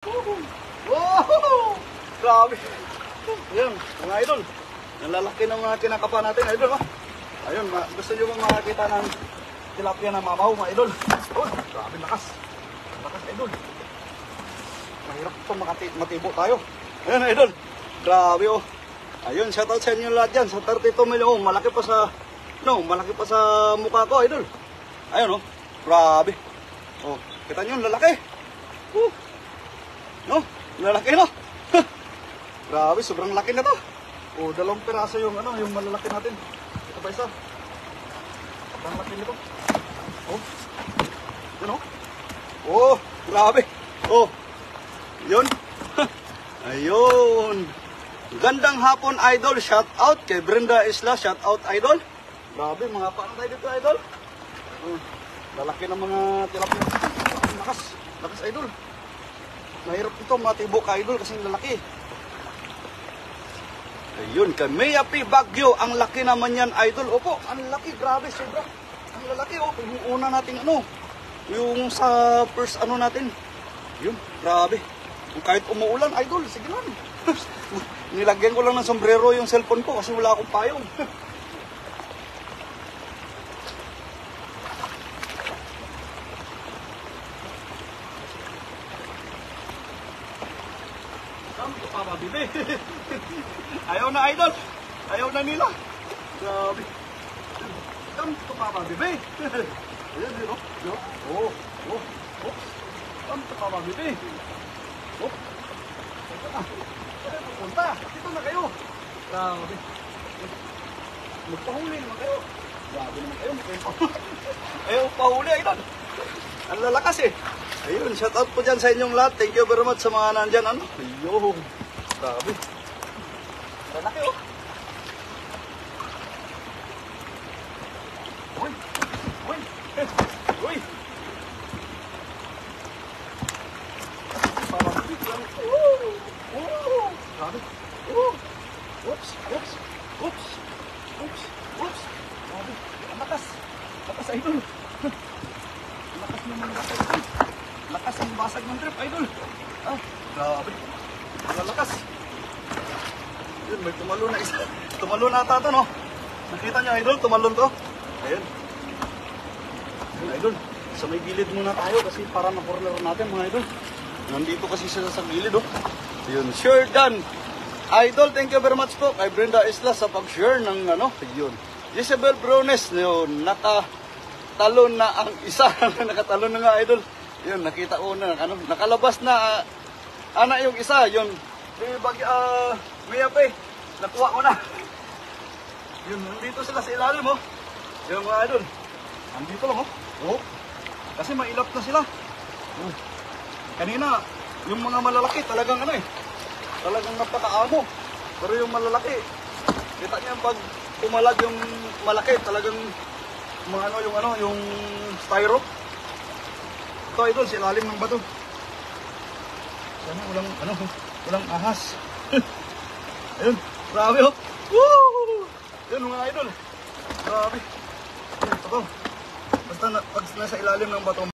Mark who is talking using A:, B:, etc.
A: Wow! Grabe. Ayan, mga idol. Ang lalaki ng mga kinakapa natin, idol. Oh. Ayun, gusto nyo bang makakita ng tilapia na mamaw, mga idol? Oh, grabe, lakas. Lakas, idol. Mahirap ito matibo tayo. Ayan, idol. Grabe, oh. Ayun, shoutout sa inyo lahat dyan. Sa 32 million, malaki pa sa, malaki pa sa mukha ko, idol. Ayun, oh. Grabe. Oh, kita nyo, lalaki. No, lalaki, no? Grabe, sobrang laki na to. Oh, 2 piraso yung yung malalaki natin. Ito pa isa. Sobrang laki nito. Oh. Yun, oh. Oh, grabe. Oh. Yun. Ayun. Gandang hapon, idol. Shout out kay Brenda Isla. Shout out, idol. Grabe, mga paano tayo dito, idol? Oh, lalaki ng mga tilapia. Lakas. Lakas, idol. Mahirap ito matibo ka, idol, kasi lalaki. Ayun, kay Mia P. Baguio, ang laki naman yan, idol. Opo, ang laki, grabe, sobra. Ang lalaki, oh. Yung una natin, yung sa first, natin. Yun, grabe. Kung kahit umuulan, idol, sige lang. Nilagyan ko lang ng sombrero yung cellphone ko kasi wala akong payong. Bibi. Ayaw na, idol. Ayaw na nila. Grabe. Come to Papa Bibi. Ayan, yun, oh. Oh. Come to Papa Bibi. Oh. Ito na. Ayan, pupunta. Dito na kayo. Grabe. Magpahuli naman kayo. Grabe naman kayo. Ayaw pahuli, idol. Ang lalakas eh. Ayun, shout out po dyan sa inyong lahat. Thank you very much sa mga nandyan. Ayun. Grabe. Lalaki, oh. Uy. Uy. Uy. Parang biglang. Grabe. Oops. Grabe. Ang lakas. Lakas, idol. Lakas naman ng idol. Lakas ang basag ng trip, idol. Grabe. Ang lakas. Yun, may tumalon na isa. Tumalon na ata ito, no? Nakita nyo, idol? Tumalon to. Ayun. Ayun, idol. Sa may gilid muna tayo kasi para na-corner natin, mga idol. Nandito kasi sila sa gilid, oh. Ayun, sure done. Idol, thank you very much po kay Brenda Isla sa pag-share ng Ayun. Jezebel Brones, yun, nakatalon na ang isa. Nakatalon na nga, idol. Yun, nakita ko na, nakalabas na, yung isa, yun. Mia pa eh. Nakuha ko na. Yun, nandito sila sa ilalim, oh. Yung mga idol. Nandito lang, oh. Oh. Kasi mailap na sila. Oh. Kanina, yung mga malalaki talagang talagang napakaamo. Pero yung malalaki, kita niya pag umalag yung malaki, talagang yung styro. Ito, idol, sa ilalim ng bato. Sana walang ahas. Ayun, grabe, oh. Woo! Ayun, mga idol. Grabe. Ayun, ito. Basta pag nasa ilalim ng bato.